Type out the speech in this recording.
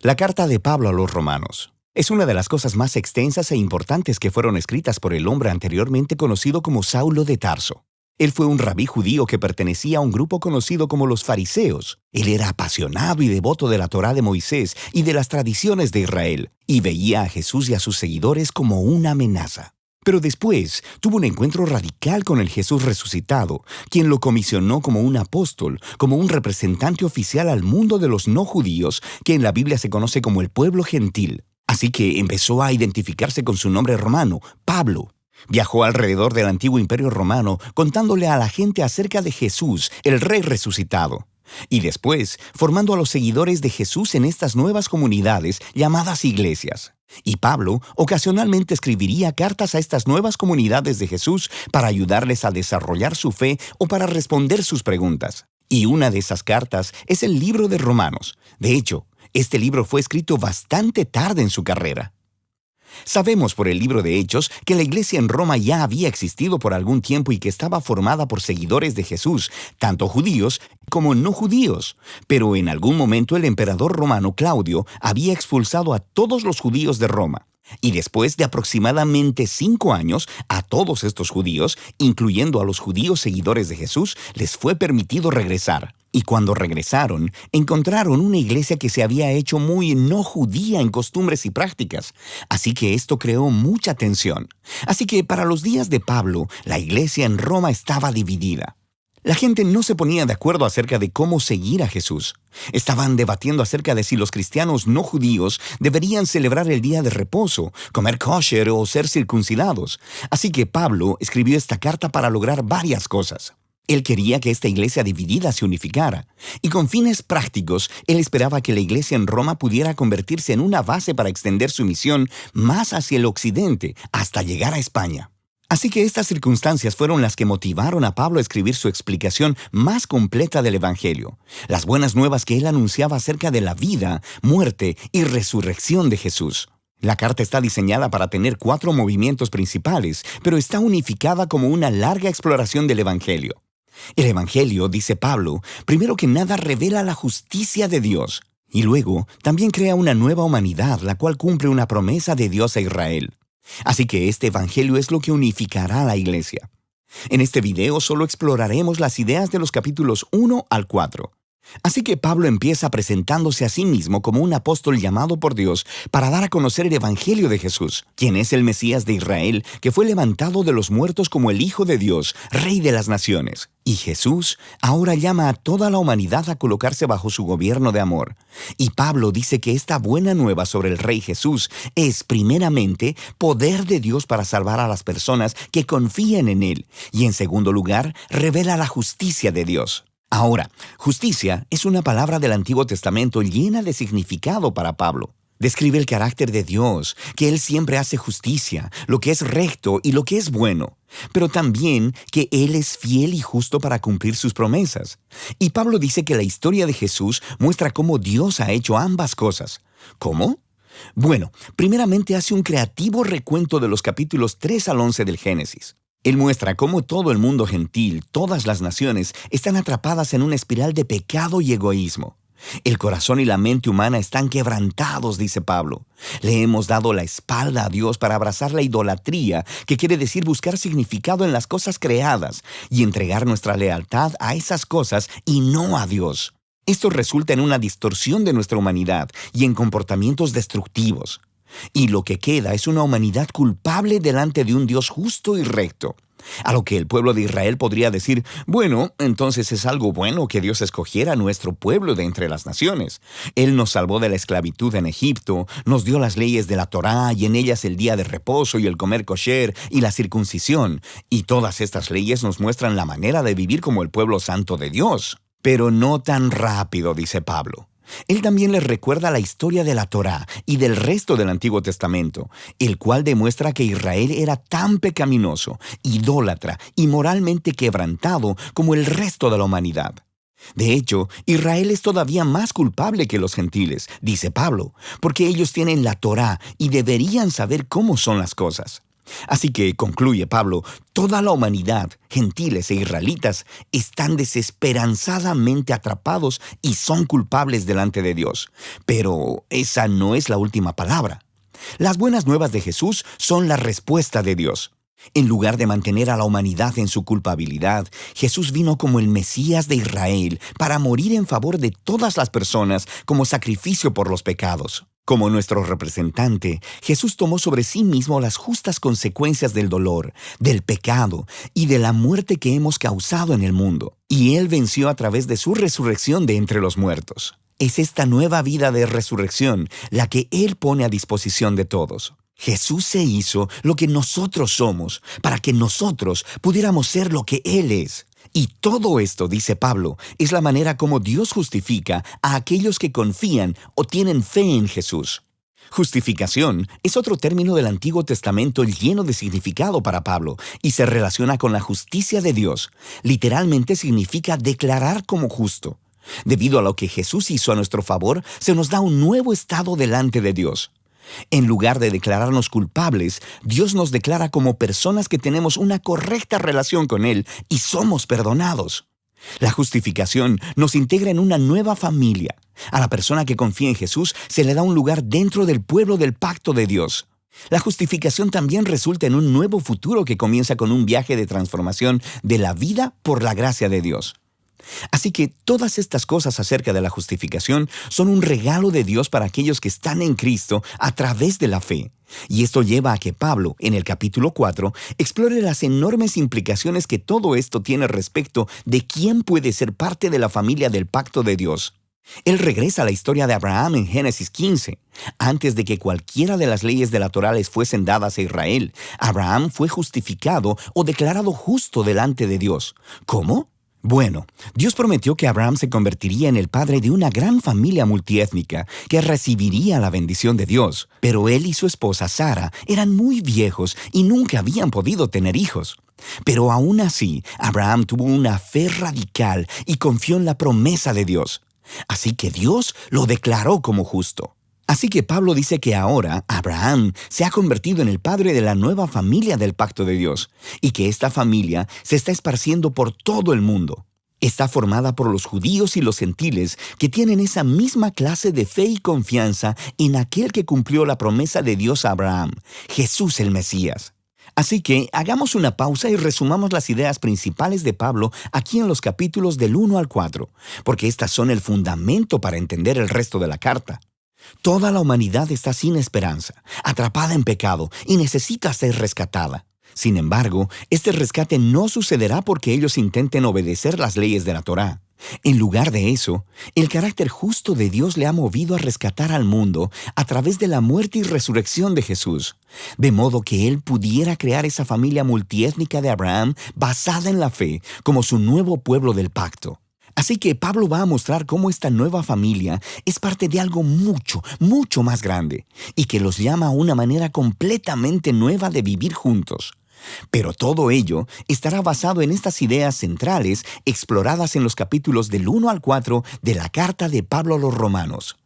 La carta de Pablo a los Romanos es una de las cosas más extensas e importantes que fueron escritas por el hombre anteriormente conocido como Saulo de Tarso. Él fue un rabí judío que pertenecía a un grupo conocido como los fariseos. Él era apasionado y devoto de la Torá de Moisés y de las tradiciones de Israel, y veía a Jesús y a sus seguidores como una amenaza. Pero después tuvo un encuentro radical con el Jesús resucitado, quien lo comisionó como un apóstol, como un representante oficial al mundo de los no judíos, que en la Biblia se conoce como el pueblo gentil. Así que empezó a identificarse con su nombre romano, Pablo. Viajó alrededor del antiguo imperio romano contándole a la gente acerca de Jesús, el Rey resucitado. Y después, formando a los seguidores de Jesús en estas nuevas comunidades llamadas iglesias. Y Pablo ocasionalmente escribiría cartas a estas nuevas comunidades de Jesús para ayudarles a desarrollar su fe o para responder sus preguntas. Y una de esas cartas es el libro de Romanos. De hecho, este libro fue escrito bastante tarde en su carrera. Sabemos por el libro de Hechos que la iglesia en Roma ya había existido por algún tiempo y que estaba formada por seguidores de Jesús, tanto judíos como no judíos. Pero en algún momento el emperador romano Claudio había expulsado a todos los judíos de Roma. Y después de aproximadamente 5 años, a todos estos judíos, incluyendo a los judíos seguidores de Jesús, les fue permitido regresar. Y cuando regresaron, encontraron una iglesia que se había hecho muy no judía en costumbres y prácticas. Así que esto creó mucha tensión. Así que para los días de Pablo, la iglesia en Roma estaba dividida. La gente no se ponía de acuerdo acerca de cómo seguir a Jesús. Estaban debatiendo acerca de si los cristianos no judíos deberían celebrar el día de reposo, comer kosher o ser circuncidados. Así que Pablo escribió esta carta para lograr varias cosas. Él quería que esta iglesia dividida se unificara, y con fines prácticos, él esperaba que la iglesia en Roma pudiera convertirse en una base para extender su misión más hacia el occidente, hasta llegar a España. Así que estas circunstancias fueron las que motivaron a Pablo a escribir su explicación más completa del Evangelio, las buenas nuevas que él anunciaba acerca de la vida, muerte y resurrección de Jesús. La carta está diseñada para tener 4 movimientos principales, pero está unificada como una larga exploración del Evangelio. El Evangelio, dice Pablo, primero que nada revela la justicia de Dios, y luego también crea una nueva humanidad, la cual cumple una promesa de Dios a Israel. Así que este Evangelio es lo que unificará a la iglesia. En este video solo exploraremos las ideas de los capítulos 1 al 4. Así que Pablo empieza presentándose a sí mismo como un apóstol llamado por Dios para dar a conocer el Evangelio de Jesús, quien es el Mesías de Israel, que fue levantado de los muertos como el Hijo de Dios, Rey de las naciones. Y Jesús ahora llama a toda la humanidad a colocarse bajo su gobierno de amor. Y Pablo dice que esta buena nueva sobre el Rey Jesús es, primeramente, poder de Dios para salvar a las personas que confían en Él, y en segundo lugar, revela la justicia de Dios. Ahora, justicia es una palabra del Antiguo Testamento llena de significado para Pablo. Describe el carácter de Dios, que Él siempre hace justicia, lo que es recto y lo que es bueno, pero también que Él es fiel y justo para cumplir sus promesas. Y Pablo dice que la historia de Jesús muestra cómo Dios ha hecho ambas cosas. ¿Cómo? Bueno, primeramente hace un creativo recuento de los capítulos 3 al 11 del Génesis. Él muestra cómo todo el mundo gentil, todas las naciones, están atrapadas en una espiral de pecado y egoísmo. El corazón y la mente humana están quebrantados, dice Pablo. Le hemos dado la espalda a Dios para abrazar la idolatría, que quiere decir buscar significado en las cosas creadas y entregar nuestra lealtad a esas cosas y no a Dios. Esto resulta en una distorsión de nuestra humanidad y en comportamientos destructivos. Y lo que queda es una humanidad culpable delante de un Dios justo y recto. A lo que el pueblo de Israel podría decir, bueno, entonces es algo bueno que Dios escogiera a nuestro pueblo de entre las naciones. Él nos salvó de la esclavitud en Egipto, nos dio las leyes de la Torá y en ellas el día de reposo y el comer kosher y la circuncisión. Y todas estas leyes nos muestran la manera de vivir como el pueblo santo de Dios. Pero no tan rápido, dice Pablo. Él también les recuerda la historia de la Torá y del resto del Antiguo Testamento, el cual demuestra que Israel era tan pecaminoso, idólatra y moralmente quebrantado como el resto de la humanidad. De hecho, Israel es todavía más culpable que los gentiles, dice Pablo, porque ellos tienen la Torá y deberían saber cómo son las cosas. Así que, concluye Pablo, toda la humanidad, gentiles e israelitas, están desesperanzadamente atrapados y son culpables delante de Dios. Pero esa no es la última palabra. Las buenas nuevas de Jesús son la respuesta de Dios. En lugar de mantener a la humanidad en su culpabilidad, Jesús vino como el Mesías de Israel para morir en favor de todas las personas como sacrificio por los pecados. Como nuestro representante, Jesús tomó sobre sí mismo las justas consecuencias del dolor, del pecado y de la muerte que hemos causado en el mundo. Y Él venció a través de su resurrección de entre los muertos. Es esta nueva vida de resurrección la que Él pone a disposición de todos. Jesús se hizo lo que nosotros somos, para que nosotros pudiéramos ser lo que Él es. Y todo esto, dice Pablo, es la manera como Dios justifica a aquellos que confían o tienen fe en Jesús. Justificación es otro término del Antiguo Testamento lleno de significado para Pablo y se relaciona con la justicia de Dios. Literalmente significa declarar como justo. Debido a lo que Jesús hizo a nuestro favor, se nos da un nuevo estado delante de Dios. En lugar de declararnos culpables, Dios nos declara como personas que tenemos una correcta relación con Él y somos perdonados. La justificación nos integra en una nueva familia. A la persona que confía en Jesús se le da un lugar dentro del pueblo del pacto de Dios. La justificación también resulta en un nuevo futuro que comienza con un viaje de transformación de la vida por la gracia de Dios. Así que todas estas cosas acerca de la justificación son un regalo de Dios para aquellos que están en Cristo a través de la fe. Y esto lleva a que Pablo, en el capítulo 4, explore las enormes implicaciones que todo esto tiene respecto de quién puede ser parte de la familia del pacto de Dios. Él regresa a la historia de Abraham en Génesis 15. Antes de que cualquiera de las leyes de la Torá les fuesen dadas a Israel, Abraham fue justificado o declarado justo delante de Dios. ¿Cómo? Bueno, Dios prometió que Abraham se convertiría en el padre de una gran familia multiétnica que recibiría la bendición de Dios, pero él y su esposa Sara eran muy viejos y nunca habían podido tener hijos. Pero aún así, Abraham tuvo una fe radical y confió en la promesa de Dios. Así que Dios lo declaró como justo. Así que Pablo dice que ahora Abraham se ha convertido en el padre de la nueva familia del pacto de Dios y que esta familia se está esparciendo por todo el mundo. Está formada por los judíos y los gentiles que tienen esa misma clase de fe y confianza en aquel que cumplió la promesa de Dios a Abraham, Jesús el Mesías. Así que hagamos una pausa y resumamos las ideas principales de Pablo aquí en los capítulos del 1 al 4, porque estas son el fundamento para entender el resto de la carta. Toda la humanidad está sin esperanza, atrapada en pecado y necesita ser rescatada. Sin embargo, este rescate no sucederá porque ellos intenten obedecer las leyes de la Torá. En lugar de eso, el carácter justo de Dios le ha movido a rescatar al mundo a través de la muerte y resurrección de Jesús, de modo que Él pudiera crear esa familia multiétnica de Abraham basada en la fe como su nuevo pueblo del pacto. Así que Pablo va a mostrar cómo esta nueva familia es parte de algo mucho, mucho más grande y que los llama a una manera completamente nueva de vivir juntos. Pero todo ello estará basado en estas ideas centrales exploradas en los capítulos del 1 al 4 de la carta de Pablo a los Romanos.